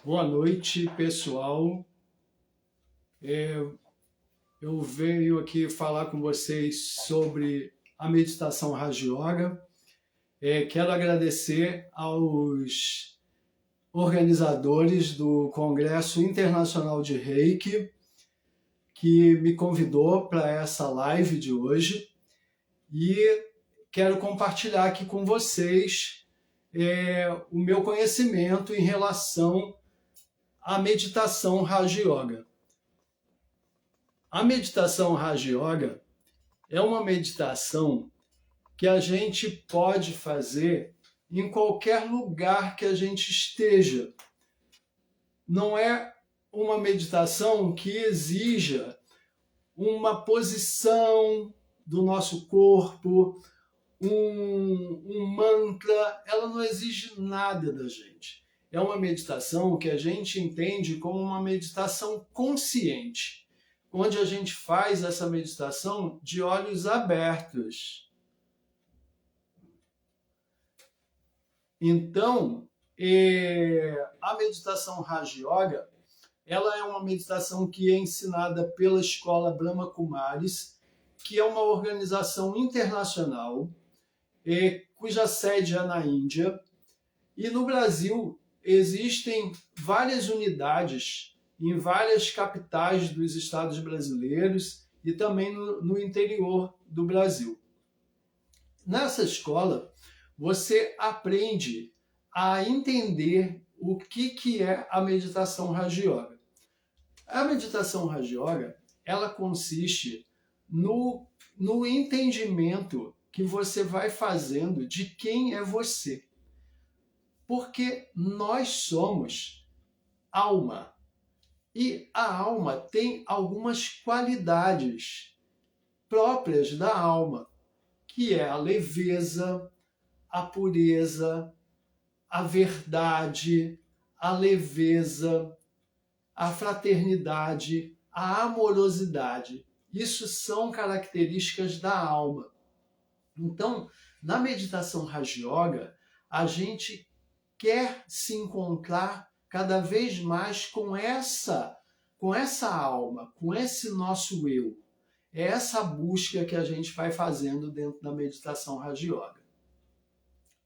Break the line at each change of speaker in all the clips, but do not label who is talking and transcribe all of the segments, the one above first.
Boa noite, pessoal. Eu venho aqui falar com vocês sobre a meditação Raja Yoga. Quero agradecer aos organizadores do Congresso Internacional de Reiki, que me convidou para essa live de hoje, e quero compartilhar aqui com vocês o meu conhecimento em relação à meditação Raja Yoga. A meditação Raja Yoga é uma meditação que a gente pode fazer em qualquer lugar que a gente esteja. Não é uma meditação que exija uma posição do nosso corpo, um mantra, ela não exige nada da gente. É uma meditação que a gente entende como uma meditação consciente, onde a gente faz essa meditação de olhos abertos. Então, a meditação Raja Yoga, ela é uma meditação que é ensinada pela Escola Brahma Kumaris, que é uma organização internacional, cuja sede é na Índia. E no Brasil existem várias unidades em várias capitais dos estados brasileiros e também no interior do Brasil. Nessa escola, você aprende a entender o que é a meditação Raja Yoga. A meditação Raja Yoga, ela consiste no entendimento que você vai fazendo de quem é você. Porque nós somos alma. E a alma tem algumas qualidades próprias da alma, que é a leveza, a pureza, a verdade, a leveza, a fraternidade, a amorosidade. Isso são características da alma. Então, na meditação Raja Yoga, a gente quer se encontrar cada vez mais com essa alma, com esse nosso eu. É essa busca que a gente vai fazendo dentro da meditação Raja Yoga.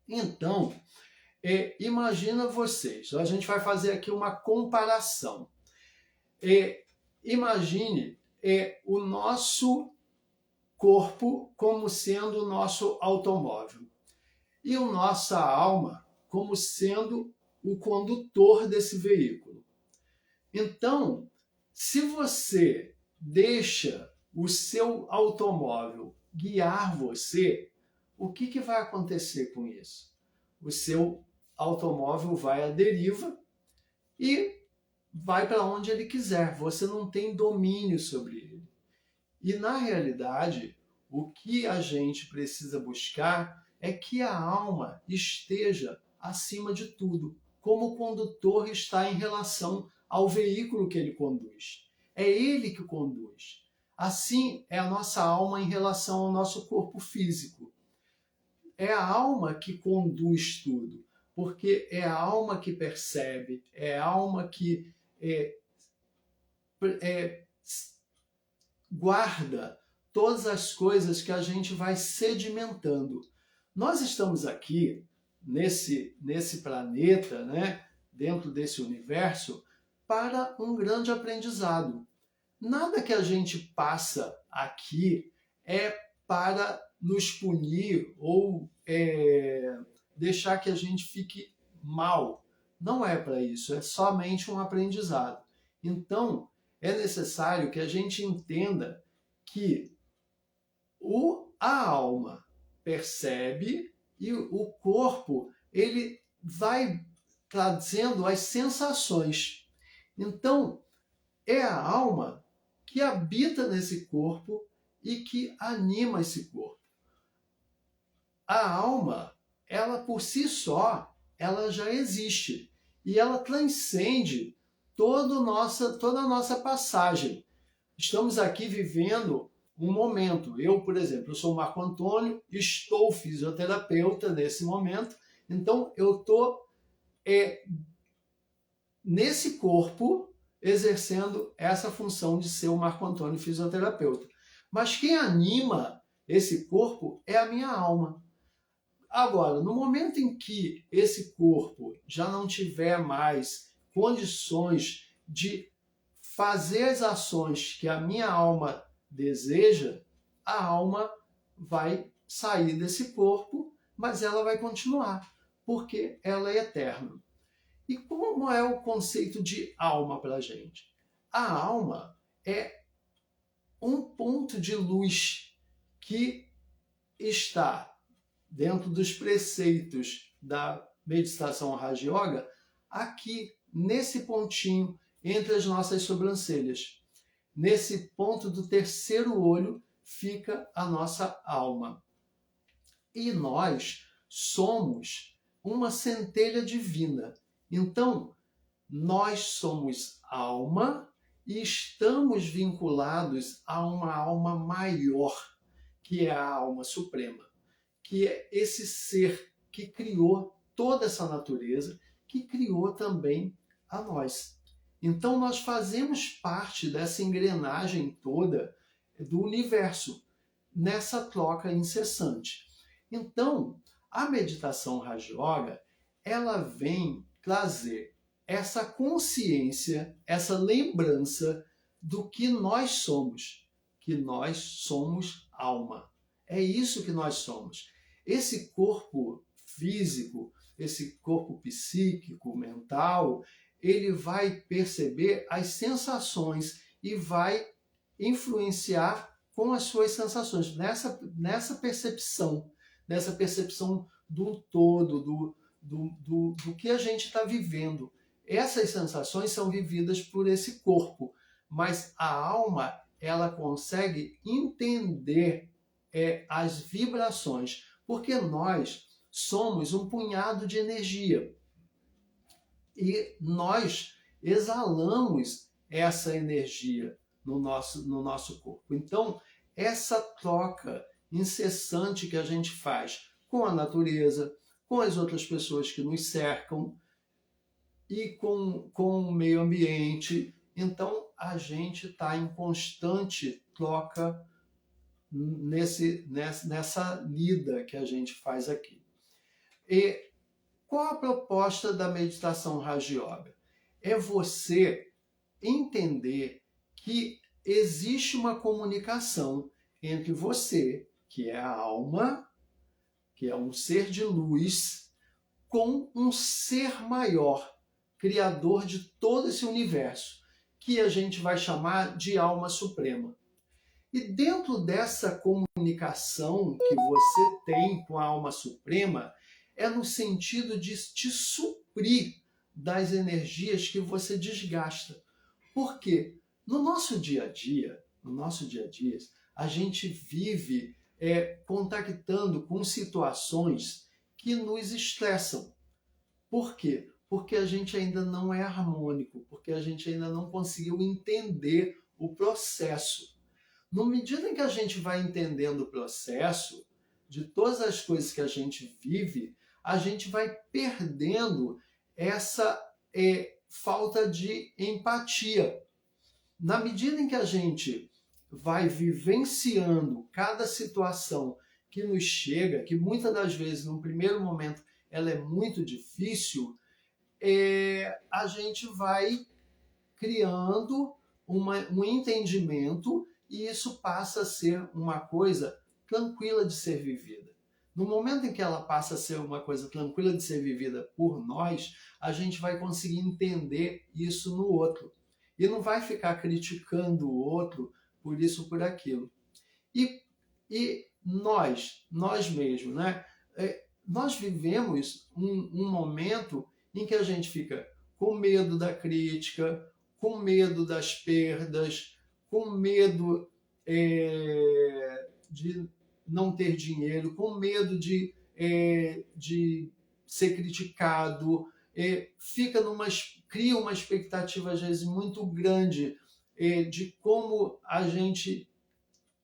Então, imagina vocês, a gente vai fazer aqui uma comparação. Imagine o nosso corpo como sendo o nosso automóvel e a nossa alma como sendo o condutor desse veículo. Então, se você deixa o seu automóvel guiar você, o que vai acontecer com isso? O seu automóvel vai à deriva e vai para onde ele quiser. Você não tem domínio sobre ele. E, na realidade, o que a gente precisa buscar é que a alma esteja acima de tudo, como o condutor está em relação ao veículo que ele conduz. É ele que conduz. Assim é a nossa alma em relação ao nosso corpo físico. É a alma que conduz tudo, porque é a alma que percebe, é a alma que guarda todas as coisas que a gente vai sedimentando. Nós estamos aqui nesse planeta, né, dentro desse universo, para um grande aprendizado. Nada que a gente passa aqui é para nos punir ou deixar que a gente fique mal. Não é para isso, é somente um aprendizado. Então, é necessário que a gente entenda que a alma percebe e o corpo ele vai trazendo as sensações. Então, é a alma que habita nesse corpo e que anima esse corpo. A alma, ela por si só, ela já existe e ela transcende toda a nossa passagem. Estamos aqui vivendo um momento. Eu, por exemplo, eu sou o Marco Antônio, estou fisioterapeuta nesse momento, então eu estou nesse corpo, exercendo essa função de ser o Marco Antônio fisioterapeuta. Mas quem anima esse corpo é a minha alma. Agora, no momento em que esse corpo já não tiver mais condições de fazer as ações que a minha alma deseja, a alma vai sair desse corpo, mas ela vai continuar, porque ela é eterna. E como é o conceito de alma para a gente? A alma é um ponto de luz que está dentro dos preceitos da meditação Raja Yoga, aqui nesse pontinho entre as nossas sobrancelhas. Nesse ponto do terceiro olho fica a nossa alma. E nós somos uma centelha divina. Então, nós somos alma e estamos vinculados a uma alma maior, que é a alma suprema, que é esse ser que criou toda essa natureza, que criou também a nós. Então nós fazemos parte dessa engrenagem toda do universo, nessa troca incessante. Então, a meditação Raja Yoga, ela vem trazer essa consciência, essa lembrança do que nós somos alma. É isso que nós somos. Esse corpo físico, esse corpo psíquico, mental, ele vai perceber as sensações e vai influenciar com as suas sensações, nessa percepção do todo, do que a gente está vivendo. Essas sensações são vividas por esse corpo, mas a alma, ela consegue entender as vibrações, porque nós somos um punhado de energia e nós exalamos essa energia no nosso corpo. Então, essa troca incessante que a gente faz com a natureza, com as outras pessoas que nos cercam e com o meio ambiente, então a gente está em constante troca nessa lida que a gente faz aqui. E qual a proposta da meditação Raja Yoga? É você entender que existe uma comunicação entre você, que é a alma, que é um ser de luz, com um ser maior, criador de todo esse universo, que a gente vai chamar de alma suprema. E dentro dessa comunicação que você tem com a alma suprema, é no sentido de te suprir das energias que você desgasta. Por quê? No nosso dia a dia, a gente vive contactando com situações que nos estressam. Por quê? Porque a gente ainda não é harmônico, porque a gente ainda não conseguiu entender o processo. Na medida em que a gente vai entendendo o processo de todas as coisas que a gente vive, a gente vai perdendo essa falta de empatia. Na medida em que a gente vai vivenciando cada situação que nos chega, que muitas das vezes, num primeiro momento, ela é muito difícil, a gente vai criando um entendimento e isso passa a ser uma coisa tranquila de ser vivida. No momento em que ela passa a ser uma coisa tranquila de ser vivida por nós, a gente vai conseguir entender isso no outro. E não vai ficar criticando o outro por isso ou por aquilo. E nós mesmos, né? Nós vivemos um momento em que a gente fica com medo da crítica, com medo das perdas, com medo de não ter dinheiro, com medo de ser criticado, cria uma expectativa às vezes muito grande de como a gente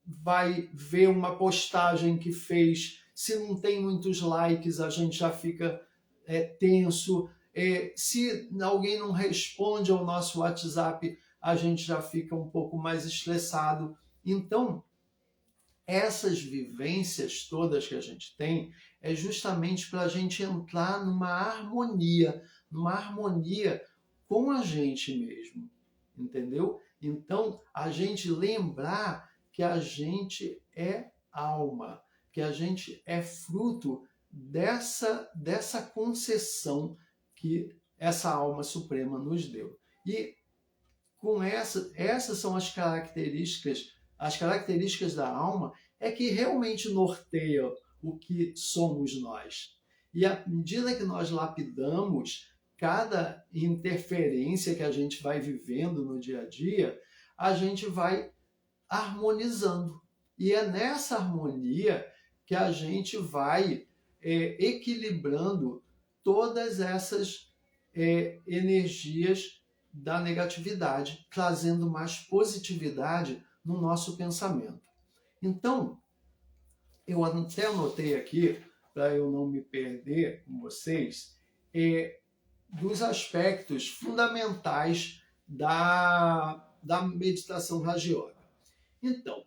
vai ver uma postagem que fez, se não tem muitos likes a gente já fica tenso, Se alguém não responde ao nosso WhatsApp, a gente já fica um pouco mais estressado. Então, essas vivências todas que a gente tem é justamente para a gente entrar numa harmonia com a gente mesmo, entendeu? Então, a gente lembrar que a gente é alma, que a gente é fruto dessa concessão que essa alma suprema nos deu. E com essas são as características da alma é que realmente norteiam o que somos nós. E à medida que nós lapidamos cada interferência que a gente vai vivendo no dia a dia, a gente vai harmonizando. E é nessa harmonia que a gente vai equilibrando todas essas energias da negatividade, trazendo mais positividade no nosso pensamento. Então, eu até anotei aqui, para eu não me perder com vocês, dos aspectos fundamentais da meditação Raja Yoga. Então,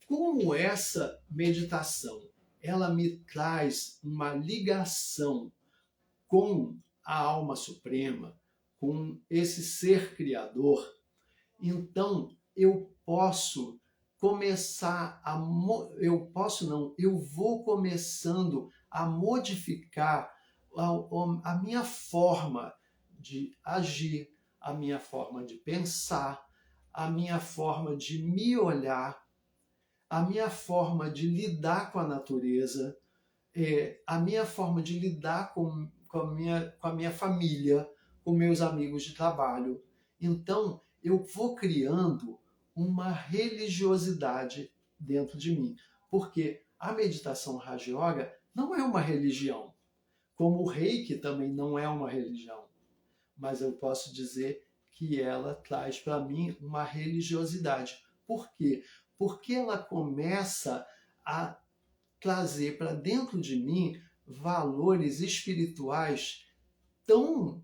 como essa meditação ela me traz uma ligação com a alma suprema, com esse ser criador, então eu posso começar eu vou começando a modificar a minha forma de agir, a minha forma de pensar, a minha forma de me olhar, a minha forma de lidar com a natureza, a minha forma de lidar com a minha família, com meus amigos de trabalho. Então, eu vou criando uma religiosidade dentro de mim. Porque a meditação Raja Yoga não é uma religião, como o Reiki também não é uma religião. Mas eu posso dizer que ela traz para mim uma religiosidade. Por quê? Porque ela começa a trazer para dentro de mim valores espirituais tão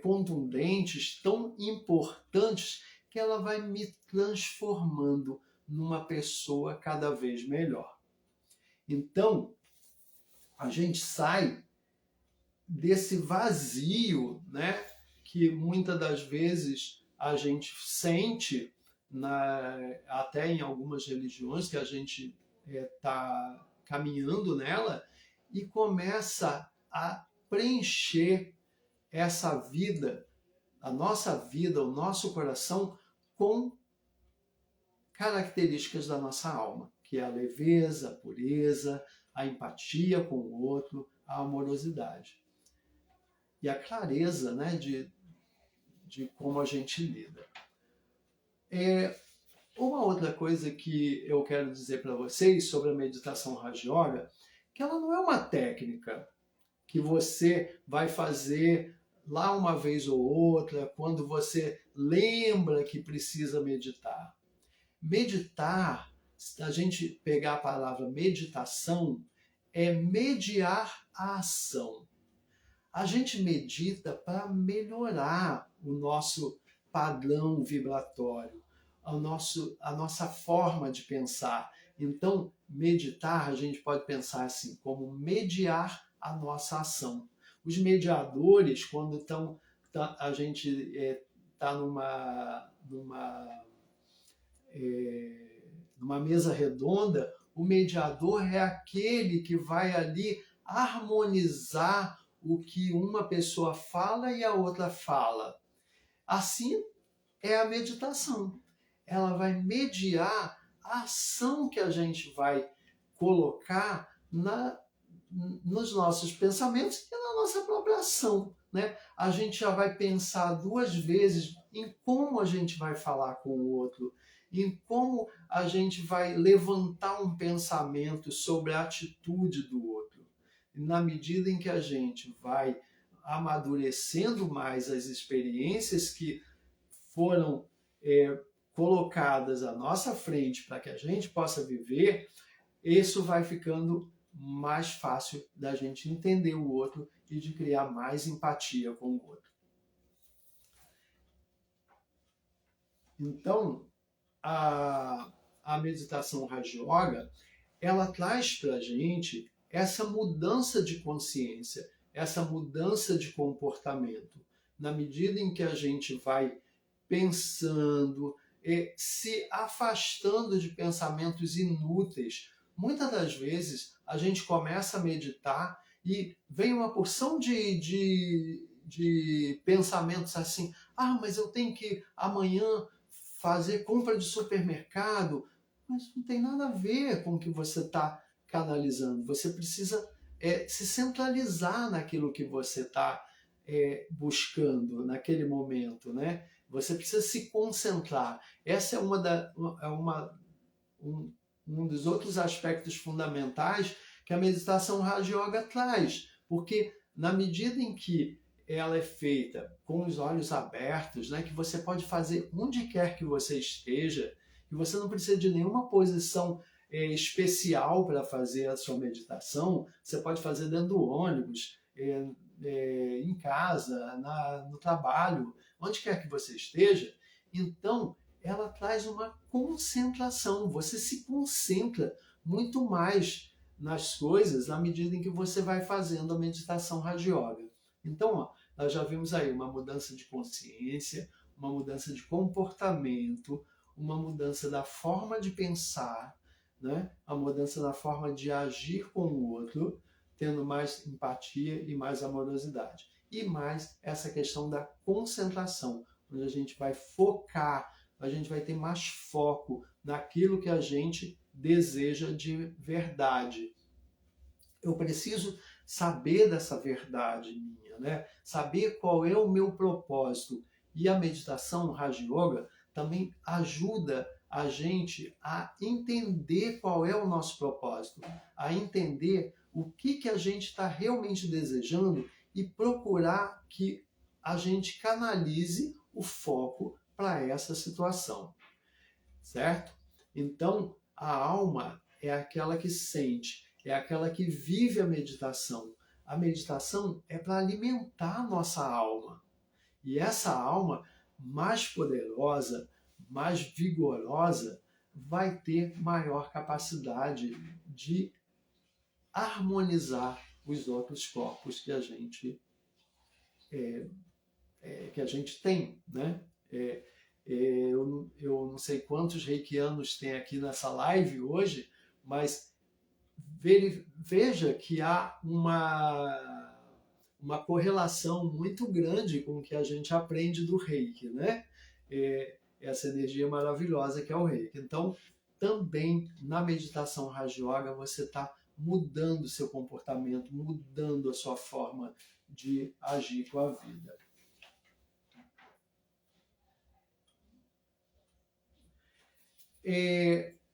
contundentes, tão importantes, que ela vai me transformando numa pessoa cada vez melhor. Então, a gente sai desse vazio, né, que muitas das vezes a gente sente, até em algumas religiões que a gente está caminhando nela, e começa a preencher essa vida, a nossa vida, o nosso coração, com características da nossa alma, que é a leveza, a pureza, a empatia com o outro, a amorosidade. E a clareza, né, de como a gente lida. Uma outra coisa que eu quero dizer para vocês sobre a meditação Raja Yoga, que ela não é uma técnica que você vai fazer lá uma vez ou outra, quando você lembra que precisa meditar. Meditar, se a gente pegar a palavra meditação, é mediar a ação. A gente medita para melhorar o nosso padrão vibratório, a nossa forma de pensar. Então, meditar, a gente pode pensar assim, como mediar a nossa ação. Os mediadores, quando a gente está numa mesa redonda, o mediador é aquele que vai ali harmonizar o que uma pessoa fala e a outra fala. Assim é a meditação. Ela vai mediar a ação que a gente vai colocar nos nossos pensamentos e na nossa própria ação, né? A gente já vai pensar duas vezes em como a gente vai falar com o outro, em como a gente vai levantar um pensamento sobre a atitude do outro. E na medida em que a gente vai amadurecendo mais as experiências que foram colocadas à nossa frente para que a gente possa viver, isso vai ficando mais fácil da gente entender o outro e de criar mais empatia com o outro. Então, a meditação Raja Yoga, ela traz para a gente essa mudança de consciência, essa mudança de comportamento. Na medida em que a gente vai pensando, se afastando de pensamentos inúteis. Muitas das vezes a gente começa a meditar e vem uma porção de pensamentos assim, mas eu tenho que amanhã fazer compra de supermercado, mas não tem nada a ver com o que você está canalizando. Você precisa se centralizar naquilo que você está buscando naquele momento, né? Você precisa se concentrar. Essa é um dos outros aspectos fundamentais que a meditação Raja Yoga traz, porque na medida em que ela é feita com os olhos abertos, né, que você pode fazer onde quer que você esteja, e você não precisa de nenhuma posição especial para fazer a sua meditação, você pode fazer dentro do ônibus, em casa, no trabalho, onde quer que você esteja. Então, ela traz uma concentração, você se concentra muito mais nas coisas à medida em que você vai fazendo a meditação Raja Yoga. Então, nós já vimos aí uma mudança de consciência, uma mudança de comportamento, uma mudança da forma de pensar, né? A mudança da forma de agir com o outro, tendo mais empatia e mais amorosidade. E mais essa questão da concentração, onde a gente vai focar, a gente vai ter mais foco naquilo que a gente deseja de verdade. Eu preciso saber dessa verdade minha, né? Saber qual é o meu propósito. E a meditação Raja Yoga também ajuda a gente a entender qual é o nosso propósito, a entender o que a gente está realmente desejando e procurar que a gente canalize o foco para essa situação, certo? Então, a alma é aquela que sente, é aquela que vive a meditação. A meditação é para alimentar a nossa alma. E essa alma mais poderosa, mais vigorosa, vai ter maior capacidade de harmonizar os outros corpos que a gente tem, né? Eu não sei quantos reikianos tem aqui nessa live hoje, mas veja que há uma correlação muito grande com o que a gente aprende do reiki, né? Essa energia maravilhosa que é o reiki. Então, também na meditação Raja Yoga você está mudando o seu comportamento, mudando a sua forma de agir com a vida.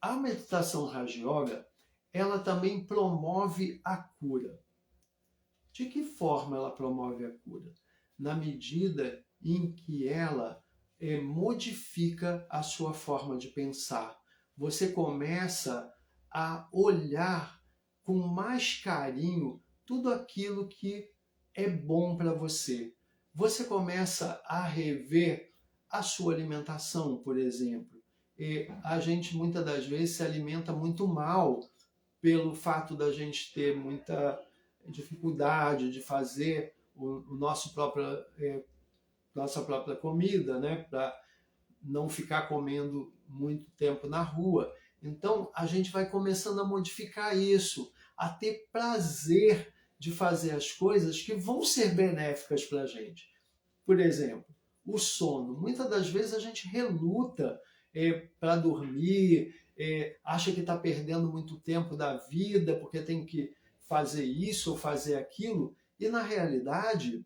A meditação Raja Yoga, ela também promove a cura. De que forma ela promove a cura? Na medida em que ela modifica a sua forma de pensar. Você começa a olhar com mais carinho tudo aquilo que é bom para você. Você começa a rever a sua alimentação, por exemplo. A gente muitas das vezes se alimenta muito mal pelo fato da gente ter muita dificuldade de fazer nossa própria comida, né? Para não ficar comendo muito tempo na rua. Então a gente vai começando a modificar isso, a ter prazer de fazer as coisas que vão ser benéficas para a gente. Por exemplo, o sono. Muitas das vezes a gente reluta para dormir, acha que está perdendo muito tempo da vida porque tem que fazer isso ou fazer aquilo, e na realidade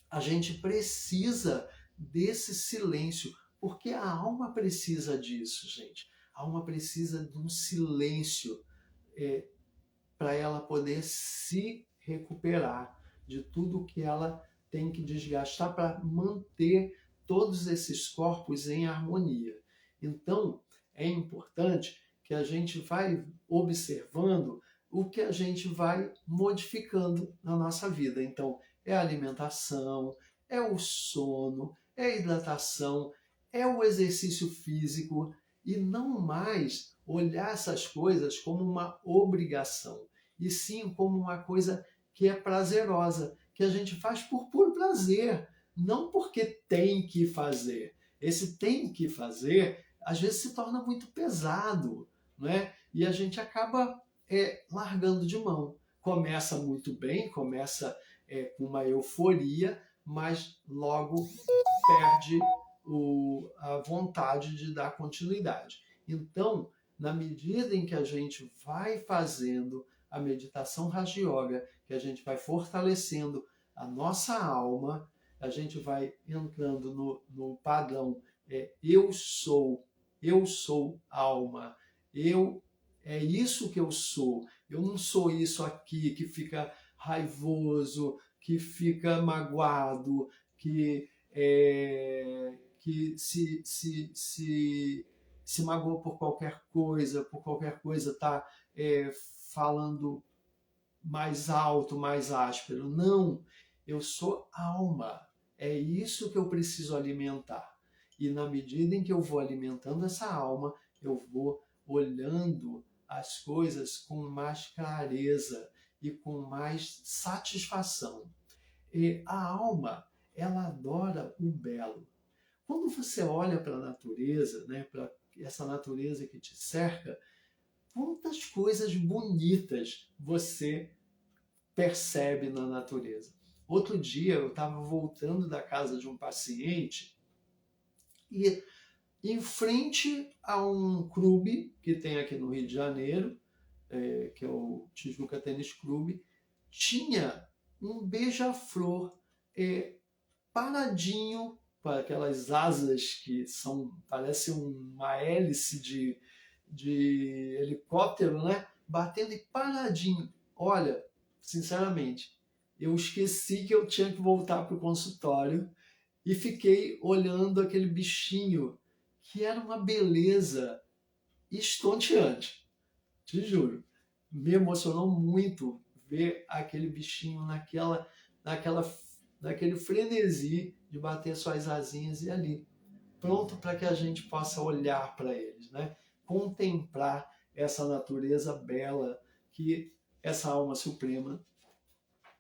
a gente precisa desse silêncio, porque a alma precisa disso, gente. A alma precisa de um silêncio para ela poder se recuperar de tudo que ela tem que desgastar para manter todos esses corpos em harmonia. Então, é importante que a gente vai observando o que a gente vai modificando na nossa vida. Então, é a alimentação, é o sono, é a hidratação, é o exercício físico e não mais olhar essas coisas como uma obrigação, e sim como uma coisa que é prazerosa, que a gente faz por puro prazer, não porque tem que fazer. Esse tem que fazer, às vezes se torna muito pesado, não é? E a gente acaba largando de mão. Começa muito bem, começa com uma euforia, mas logo perde a vontade de dar continuidade. Então, na medida em que a gente vai fazendo a meditação Raja Yoga, que a gente vai fortalecendo a nossa alma, a gente vai entrando no padrão eu sou alma, é isso que eu sou. Eu não sou isso aqui que fica raivoso, que fica magoado, que se magoou por qualquer coisa está falando mais alto, mais áspero. Não, eu sou alma. É isso que eu preciso alimentar. E na medida em que eu vou alimentando essa alma, eu vou olhando as coisas com mais clareza e com mais satisfação. E a alma, ela adora o belo. Quando você olha para a natureza, né, para essa natureza que te cerca, quantas coisas bonitas você percebe na natureza. Outro dia eu estava voltando da casa de um paciente e em frente a um clube que tem aqui no Rio de Janeiro, que é o Tijuca Tênis Clube, tinha um beija-flor paradinho, com aquelas asas que parece uma hélice de helicóptero, né? Batendo e paradinho. Olha, sinceramente, eu esqueci que eu tinha que voltar para o consultório e fiquei olhando aquele bichinho, que era uma beleza estonteante, te juro. Me emocionou muito ver aquele bichinho naquele frenesi de bater suas asinhas e ali, pronto para que a gente possa olhar para eles, né? Contemplar essa natureza bela que essa alma suprema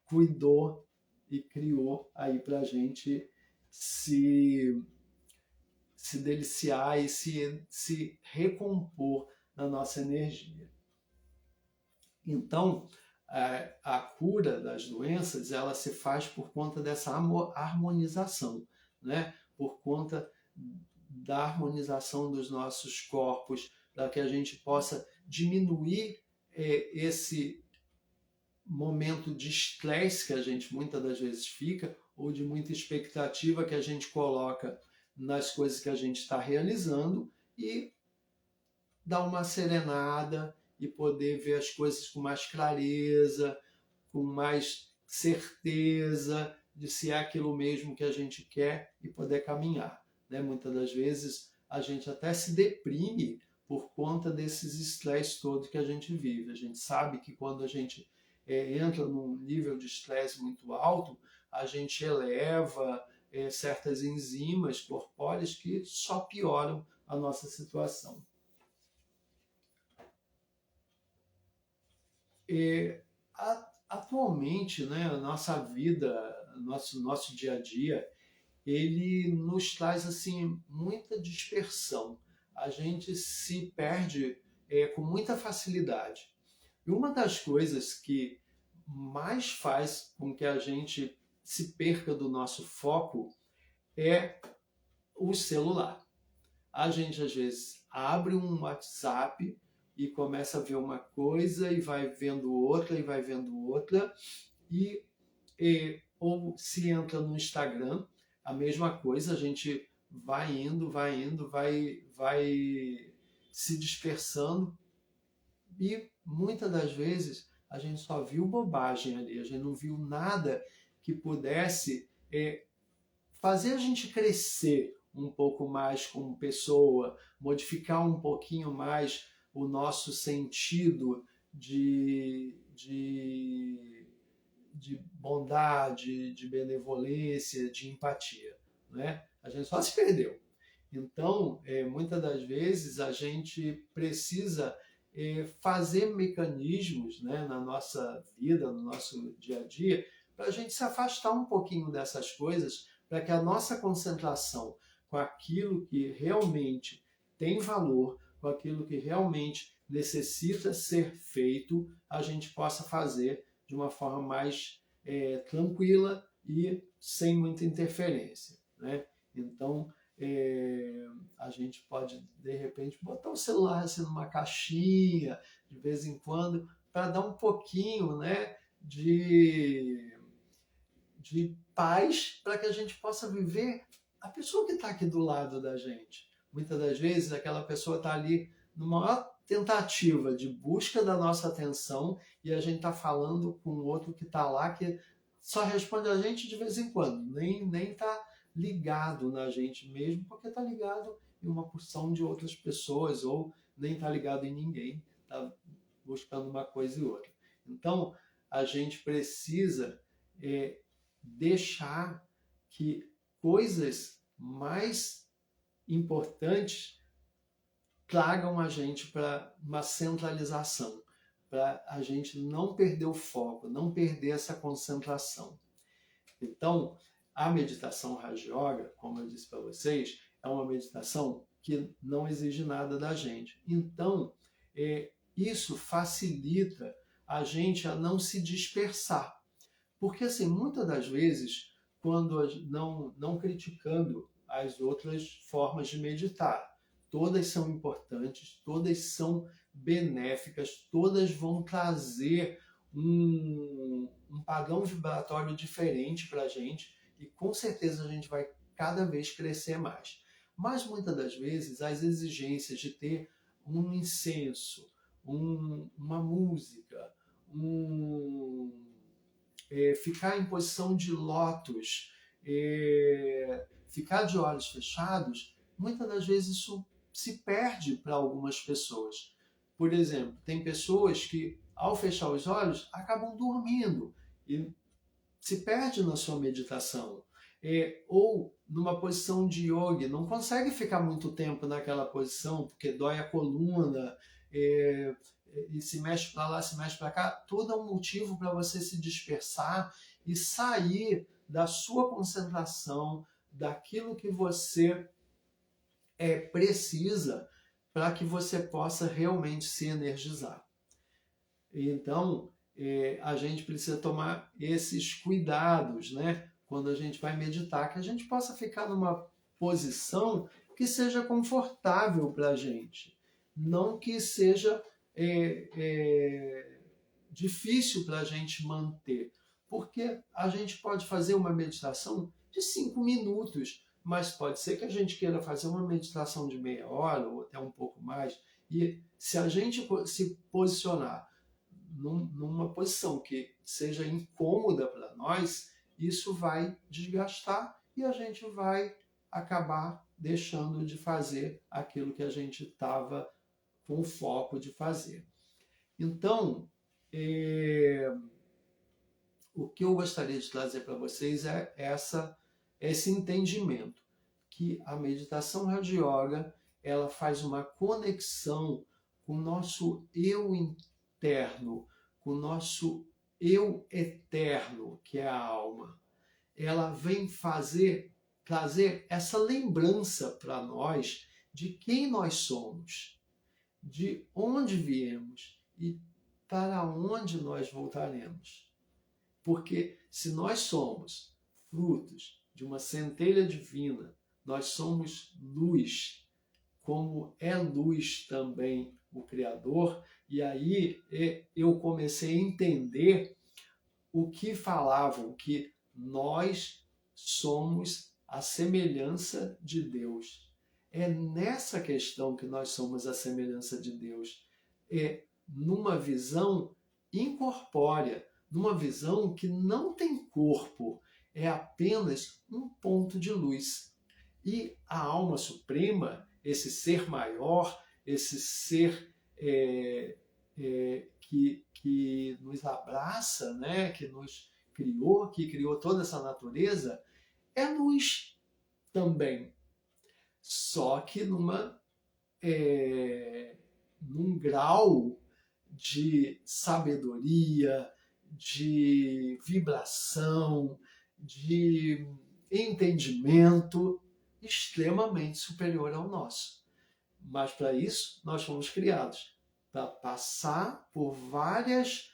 cuidou e criou aí para a gente se deliciar e se recompor na nossa energia. Então, a cura das doenças, ela se faz por conta dessa harmonização, né? Por conta da harmonização dos nossos corpos, para que a gente possa diminuir esse momento de estresse que a gente muitas das vezes fica, ou de muita expectativa que a gente coloca nas coisas que a gente está realizando, e dar uma serenada e poder ver as coisas com mais clareza, com mais certeza de se é aquilo mesmo que a gente quer e poder caminhar, né? Muitas das vezes a gente até se deprime por conta desses estresse todos que a gente vive. A gente sabe que quando a gente entra num nível de estresse muito alto, a gente eleva certas enzimas corpóreas que só pioram a nossa situação. Atualmente, né, a nossa vida, nosso dia a dia, ele nos traz assim muita dispersão. A gente se perde com muita facilidade. E uma das coisas que mais faz com que a gente se perca do nosso foco é o celular. A gente às vezes abre um WhatsApp e começa a ver uma coisa e vai vendo outra e vai vendo outra, ou se entra no Instagram, a mesma coisa, a gente vai indo, vai se dispersando, e muitas das vezes a gente só viu bobagem ali, a gente não viu nada que pudesse fazer a gente crescer um pouco mais como pessoa, modificar um pouquinho mais o nosso sentido de bondade, de benevolência, de empatia, né? A gente só se perdeu. Então, muitas das vezes a gente precisa fazer mecanismos, né, na nossa vida, no nosso dia a dia, para a gente se afastar um pouquinho dessas coisas, para que a nossa concentração com aquilo que realmente tem valor, com aquilo que realmente necessita ser feito, a gente possa fazer de uma forma mais tranquila e sem muita interferência, né? Então, a gente pode, de repente, botar o celular assim numa caixinha, de vez em quando, para dar um pouquinho, né, de paz, para que a gente possa viver a pessoa que está aqui do lado da gente. Muitas das vezes, aquela pessoa está ali numa maior tentativa de busca da nossa atenção e a gente está falando com o outro que está lá, que só responde a gente de vez em quando, nem está ligado na gente mesmo, porque está ligado em uma porção de outras pessoas, ou nem está ligado em ninguém, está buscando uma coisa e outra. Então, a gente precisa deixar que coisas mais importantes tragam a gente para uma centralização, para a gente não perder o foco, não perder essa concentração. Então, a meditação Raja Yoga, como eu disse para vocês, é uma meditação que não exige nada da gente. Então, isso facilita a gente a não se dispersar. Porque, assim, muitas das vezes, quando não criticando as outras formas de meditar, todas são importantes, todas são benéficas, todas vão trazer um padrão vibratório diferente para a gente e com certeza a gente vai cada vez crescer mais. Mas muitas das vezes as exigências de ter um incenso, uma música, ficar em posição de lótus, ficar de olhos fechados, muitas das vezes isso se perde para algumas pessoas. Por exemplo, tem pessoas que, ao fechar os olhos, acabam dormindo e se perde na sua meditação. Ou numa posição de yoga, não consegue ficar muito tempo naquela posição porque dói a coluna, e se mexe para lá, se mexe para cá. Tudo é um motivo para você se dispersar e sair da sua concentração, daquilo que você precisa para que você possa realmente se energizar. Então, a gente precisa tomar esses cuidados, né? Quando a gente vai meditar, que a gente possa ficar numa posição que seja confortável para a gente, não que seja difícil para a gente manter, porque a gente pode fazer uma meditação de 5 minutos, mas pode ser que a gente queira fazer uma meditação de meia hora ou até um pouco mais, e se a gente se posicionar numa posição que seja incômoda para nós, isso vai desgastar e a gente vai acabar deixando de fazer aquilo que a gente estava com foco de fazer. Então, o que eu gostaria de trazer para vocês é esse entendimento que a meditação Raja Yoga ela faz uma conexão com o nosso eu interno, com o nosso eu eterno, que é a alma. Ela vem trazer essa lembrança para nós de quem nós somos, de onde viemos e para onde nós voltaremos. Porque se nós somos frutos de uma centelha divina, nós somos luz, como é luz também o Criador, e aí eu comecei a entender o que falavam, que nós somos a semelhança de Deus. É nessa questão que nós somos a semelhança de Deus. Numa visão incorpórea, numa visão que não tem corpo, é apenas um ponto de luz. E a alma suprema, esse ser maior, esse ser que nos abraça, né? Que nos criou, que criou toda essa natureza, é luz também. Só que num grau de sabedoria, de vibração, de entendimento extremamente superior ao nosso. Mas para isso nós fomos criados, para passar por várias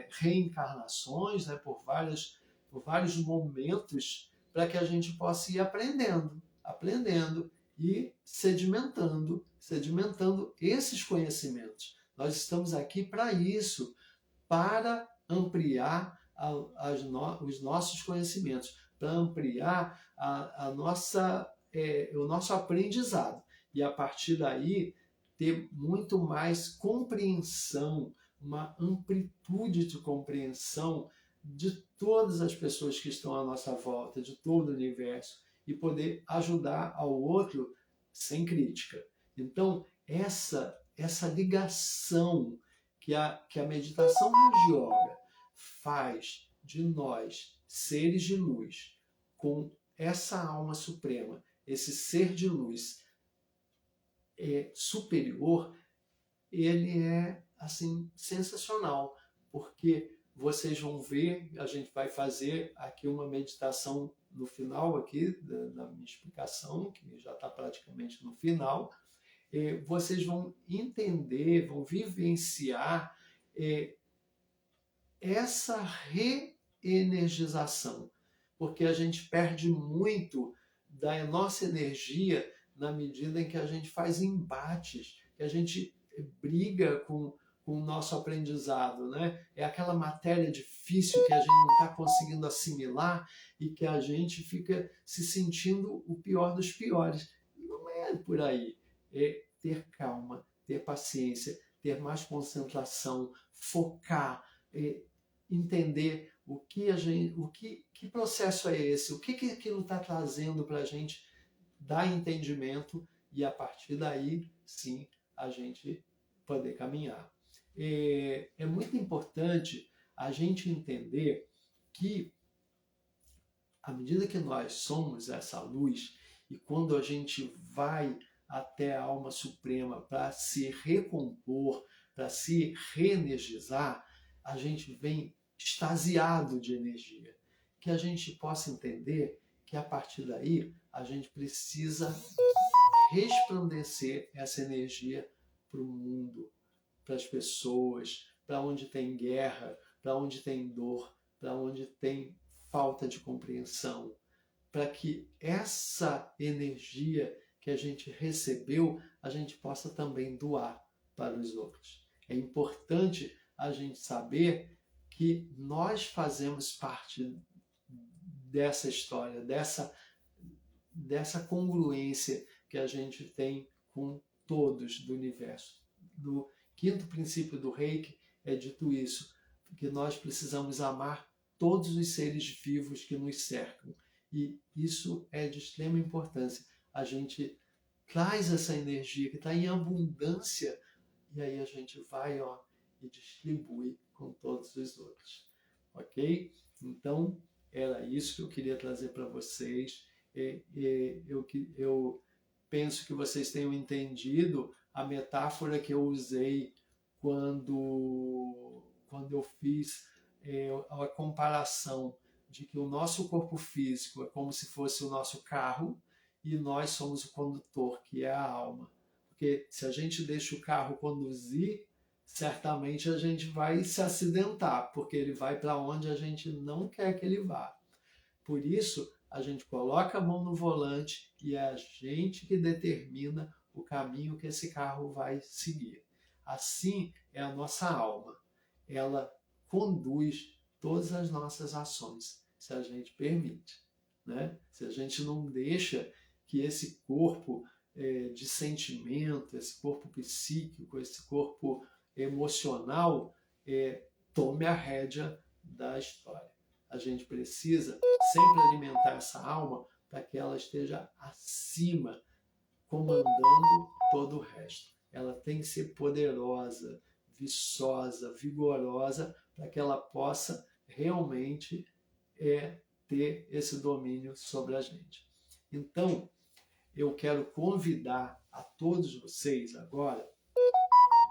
reencarnações, né, por vários momentos, para que a gente possa ir aprendendo e sedimentando esses conhecimentos. Nós estamos aqui para isso, para ampliar os nossos conhecimentos, para ampliar o nosso aprendizado. E a partir daí, ter muito mais compreensão, uma amplitude de compreensão de todas as pessoas que estão à nossa volta, de todo o universo, e poder ajudar ao outro sem crítica. Então, essa ligação que a meditação Raja Yoga faz de nós, seres de luz, com essa alma suprema, esse ser de luz superior, ele é assim sensacional, porque vocês vão ver, a gente vai fazer aqui uma meditação no final aqui da minha explicação, que já está praticamente no final. Vocês vão entender, vão vivenciar essa reenergização, porque a gente perde muito da nossa energia na medida em que a gente faz embates, que a gente briga com o nosso aprendizado, né? É aquela matéria difícil que a gente não está conseguindo assimilar e que a gente fica se sentindo o pior dos piores. Não é por aí. É ter calma, ter paciência, ter mais concentração, focar, entender que processo é esse, o que aquilo está trazendo para a gente dar entendimento, e a partir daí, sim, a gente poder caminhar. É muito importante a gente entender que, à medida que nós somos essa luz, e quando a gente vai até a alma suprema para se recompor, para se reenergizar, a gente vem extasiado de energia. Que a gente possa entender que, a partir daí, a gente precisa resplandecer essa energia para o mundo, para as pessoas, para onde tem guerra, para onde tem dor, para onde tem falta de compreensão, para que essa energia que a gente recebeu, a gente possa também doar para os outros. É importante a gente saber que nós fazemos parte dessa história, dessa congruência que a gente tem com todos do universo. No quinto princípio do Reiki é dito isso, que nós precisamos amar todos os seres vivos que nos cercam. E isso é de extrema importância. A gente traz essa energia que está em abundância e aí a gente vai e distribui com todos os outros. Ok? Então, era isso que eu queria trazer para vocês. Eu penso que vocês tenham entendido a metáfora que eu usei quando eu fiz a comparação de que o nosso corpo físico é como se fosse o nosso carro e nós somos o condutor, que é a alma. Porque se a gente deixa o carro conduzir, certamente a gente vai se acidentar, porque ele vai para onde a gente não quer que ele vá. Por isso, a gente coloca a mão no volante e é a gente que determina o caminho que esse carro vai seguir. Assim é a nossa alma. Ela conduz todas as nossas ações, se a gente permite, né? Se a gente não deixa que esse corpo de sentimento, esse corpo psíquico, esse corpo emocional tome a rédea da história. A gente precisa sempre alimentar essa alma para que ela esteja acima, comandando todo o resto. Ela tem que ser poderosa, viçosa, vigorosa, para que ela possa realmente ter esse domínio sobre a gente. Então, eu quero convidar a todos vocês agora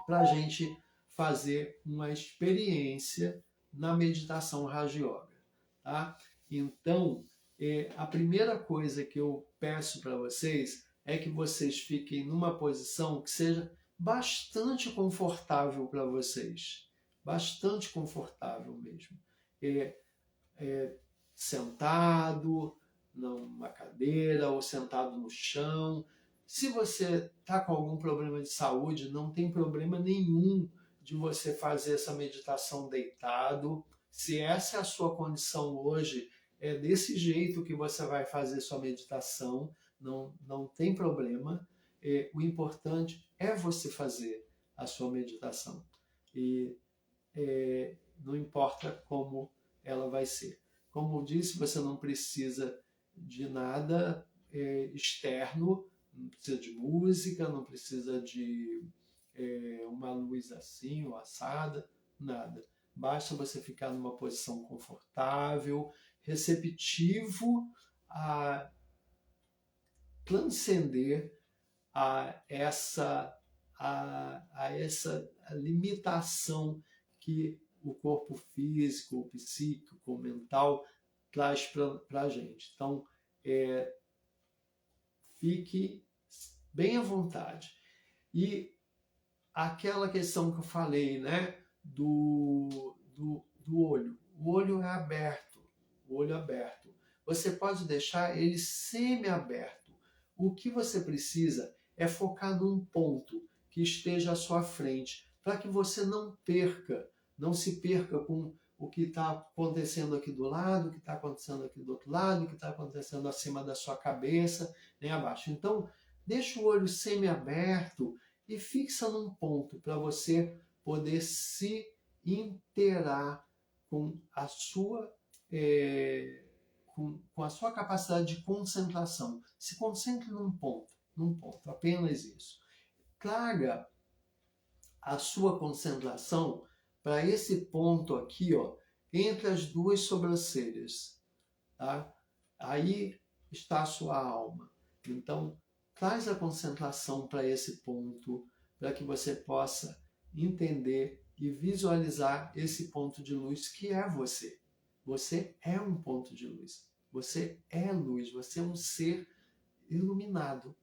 para a gente fazer uma experiência na meditação Raja Yoga, tá? Então, a primeira coisa que eu peço para vocês é que vocês fiquem numa posição que seja bastante confortável para vocês, bastante confortável mesmo. Sentado numa cadeira ou sentado no chão. Se você está com algum problema de saúde, não tem problema nenhum de você fazer essa meditação deitado. Se essa é a sua condição hoje, é desse jeito que você vai fazer sua meditação, não tem problema. O importante é você fazer a sua meditação. E não importa como ela vai ser. Como eu disse, você não precisa de nada externo, não precisa de música, não precisa de uma luz assim ou assada, nada. Basta você ficar numa posição confortável, receptivo a transcender essa limitação que o corpo físico, o psíquico, o mental traz para a gente. Então, fique bem à vontade. E aquela questão que eu falei, né, do olho. O olho é aberto, o olho aberto. Você pode deixar ele semi-aberto. O que você precisa é focar num ponto que esteja à sua frente, para que você não se perca com o que está acontecendo aqui do lado, o que está acontecendo aqui do outro lado, o que está acontecendo acima da sua cabeça, nem abaixo. Então, deixa o olho semi-aberto e fixa num ponto para você poder se inteirar com a sua com a sua capacidade de concentração. Se concentre num ponto, apenas isso. Traga a sua concentração para esse ponto aqui, ó, entre as duas sobrancelhas, tá? Aí está a sua alma. Então, traz a concentração para esse ponto, para que você possa entender e visualizar esse ponto de luz que é você. Você é um ponto de luz. Você é luz. Você é um ser iluminado,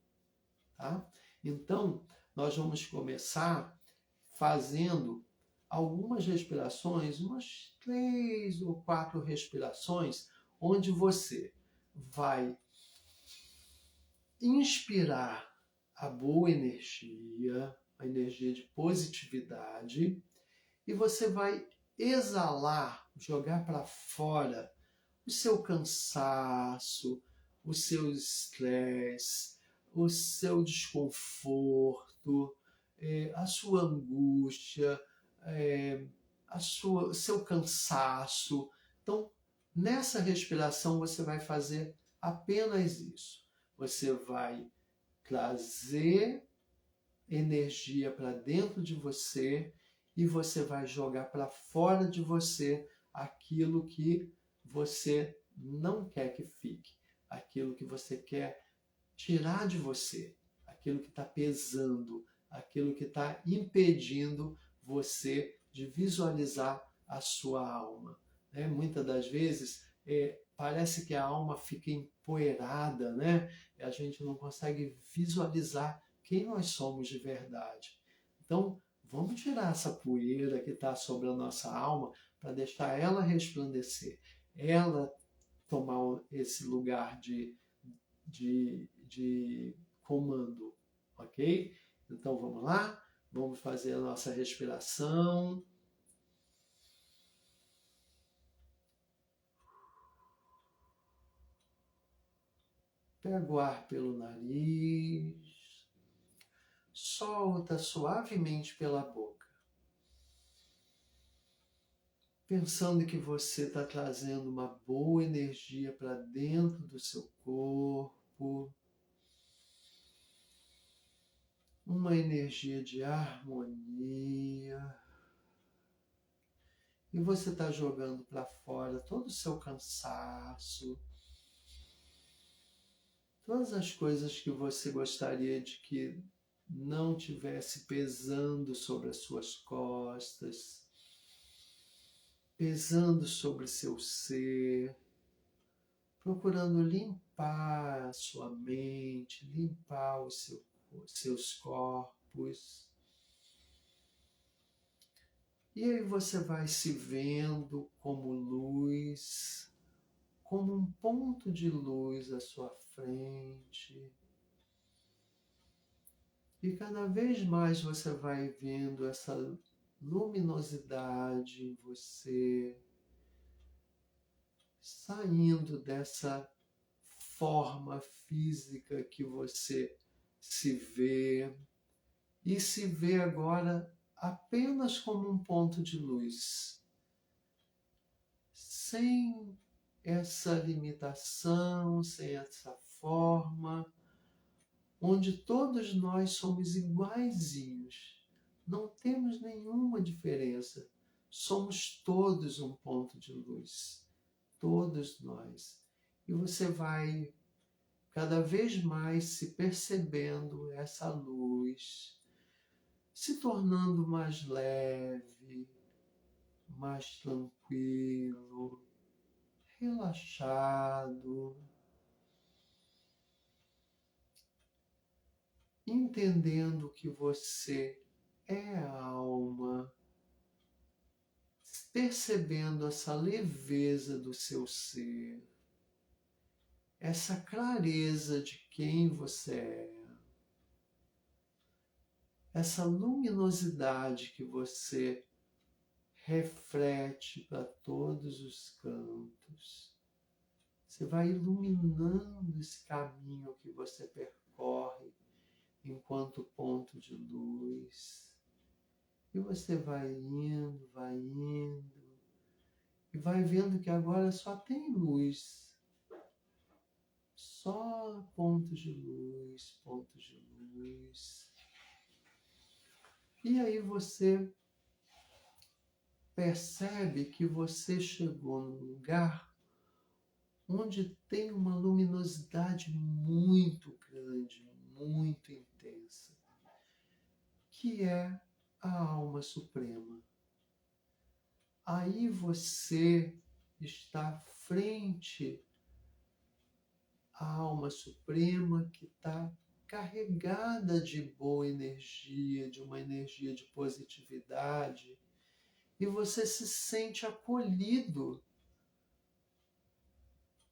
tá? Então, nós vamos começar fazendo algumas respirações, umas 3 ou 4 respirações, onde você vai inspirar a boa energia, a energia de positividade, e você vai exalar, jogar para fora o seu cansaço, o seu estresse, o seu desconforto, a sua angústia, o seu cansaço. Então, nessa respiração você vai fazer apenas isso. Você vai trazer energia para dentro de você e você vai jogar para fora de você aquilo que você não quer que fique, aquilo que você quer tirar de você, aquilo que está pesando, aquilo que está impedindo você de visualizar a sua alma. Muitas das vezes parece que a alma fica empoeirada, né? E a gente não consegue visualizar quem nós somos de verdade. Então, vamos tirar essa poeira que está sobre a nossa alma para deixar ela resplandecer, ela tomar esse lugar de comando, ok? Então vamos lá, vamos fazer a nossa respiração. Pega o ar pelo nariz, solta suavemente pela boca, pensando que você está trazendo uma boa energia para dentro do seu corpo, uma energia de harmonia. E você está jogando para fora todo o seu cansaço, todas as coisas que você gostaria de que não tivesse pesando sobre as suas costas, pesando sobre seu ser, procurando limpar a sua mente, limpar os seus corpos. E aí você vai se vendo como luz, como um ponto de luz à sua frente. E cada vez mais você vai vendo essa luminosidade em você, saindo dessa forma física que você se vê, e se vê agora apenas como um ponto de luz, sem essa limitação, sem essa forma, onde todos nós somos iguaizinhos, não temos nenhuma diferença, somos todos um ponto de luz, todos nós. E você vai cada vez mais se percebendo essa luz, se tornando mais leve, mais tranquilo, relaxado, entendendo que você é a alma, percebendo essa leveza do seu ser, essa clareza de quem você é, essa luminosidade que você reflete para todos os cantos. Você vai iluminando esse caminho que você percorre enquanto ponto de luz. E você vai indo, e vai vendo que agora só tem luz. Só pontos de luz, pontos de luz. E aí você percebe que você chegou num lugar onde tem uma luminosidade muito grande, muito intensa, que é a alma suprema. Aí você está frente à alma suprema que está carregada de boa energia, de uma energia de positividade, e você se sente acolhido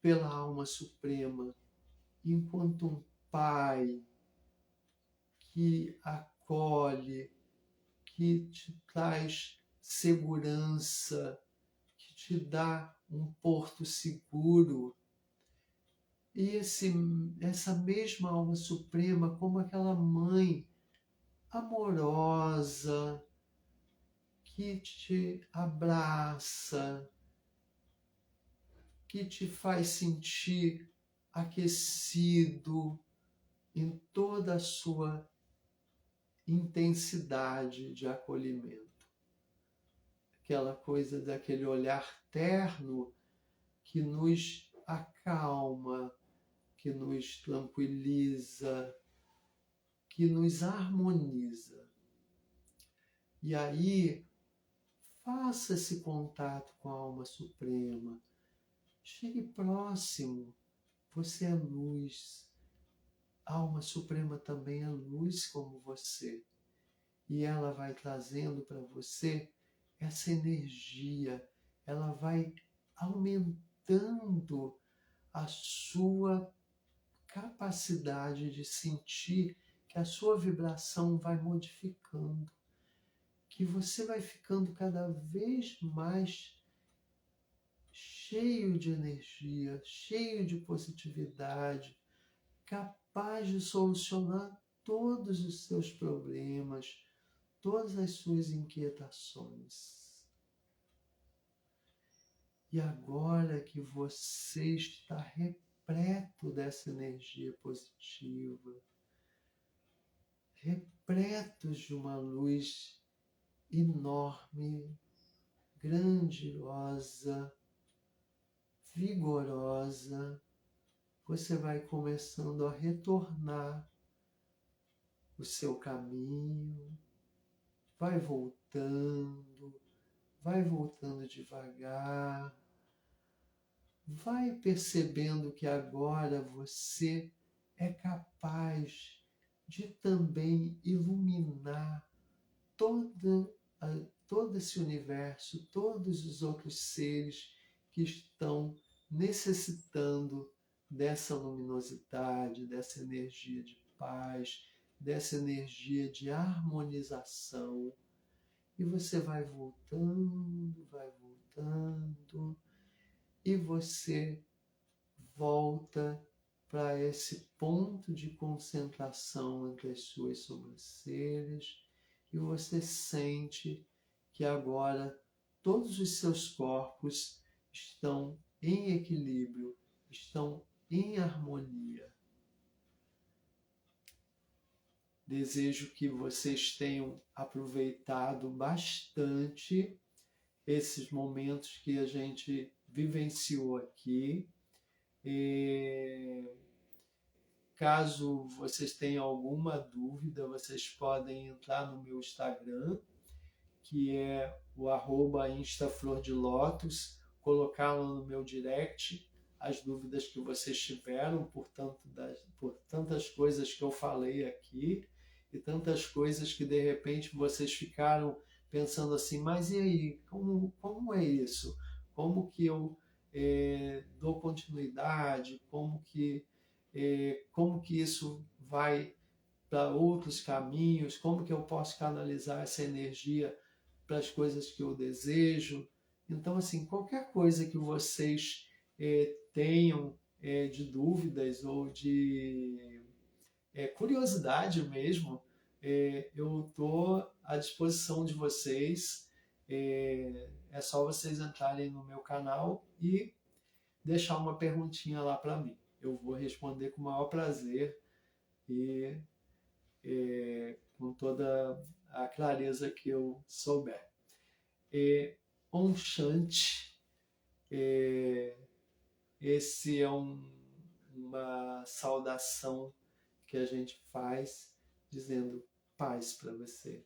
pela alma suprema, enquanto um pai que acolhe, que te traz segurança, que te dá um porto seguro. E essa mesma alma suprema, como aquela mãe amorosa, que te abraça, que te faz sentir aquecido em toda a sua intensidade de acolhimento. Aquela coisa daquele olhar terno que nos acalma, que nos tranquiliza, que nos harmoniza. E aí, faça esse contato com a alma suprema. Chegue próximo. Você é luz. A alma suprema também é luz como você. E ela vai trazendo para você essa energia. Ela vai aumentando a sua capacidade de sentir que a sua vibração vai modificando, que você vai ficando cada vez mais cheio de energia, cheio de positividade, capaz de solucionar todos os seus problemas, todas as suas inquietações. E agora que você está repleto dessa energia positiva, repletos de uma luz enorme, grandiosa, vigorosa, você vai começando a retornar o seu caminho, vai voltando devagar, vai percebendo que agora você é capaz de também iluminar todo esse universo, todos os outros seres que estão necessitando dessa luminosidade, dessa energia de paz, dessa energia de harmonização. E você vai voltando, e você volta para esse ponto de concentração entre as suas sobrancelhas e você sente que agora todos os seus corpos estão em equilíbrio, estão em harmonia. Desejo que vocês tenham aproveitado bastante esses momentos que a gente vivenciou aqui. Caso vocês tenham alguma dúvida, vocês podem entrar no meu Instagram, que é o @instaflordelotus, colocar lá no meu direct as dúvidas que vocês tiveram por tantas coisas que eu falei aqui e tantas coisas que de repente vocês ficaram pensando assim, mas e aí, como é isso? Como que eu dou continuidade? Como que isso vai para outros caminhos? Como que eu posso canalizar essa energia para as coisas que eu desejo? Então, assim, qualquer coisa que vocês tenham de dúvidas ou de curiosidade mesmo, eu estou à disposição de vocês. É só vocês entrarem no meu canal e deixar uma perguntinha lá para mim. Eu vou responder com o maior prazer e com toda a clareza que eu souber. Om Shanti, esse é uma saudação que a gente faz dizendo paz para você,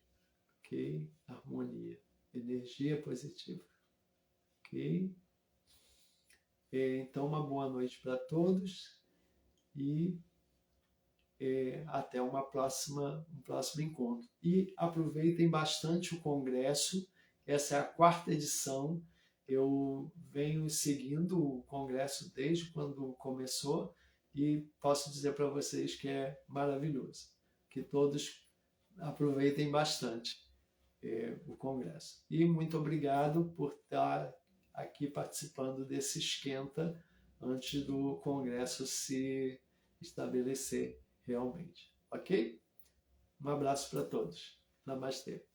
ok? Harmonia, energia positiva, ok? Então, uma boa noite para todos e até um próximo encontro. E aproveitem bastante o congresso, essa é a 4ª edição, eu venho seguindo o congresso desde quando começou e posso dizer para vocês que é maravilhoso, que todos aproveitem bastante o congresso. E muito obrigado por estar aqui participando desse esquenta antes do congresso se estabelecer realmente. Ok? Um abraço para todos. Namastê.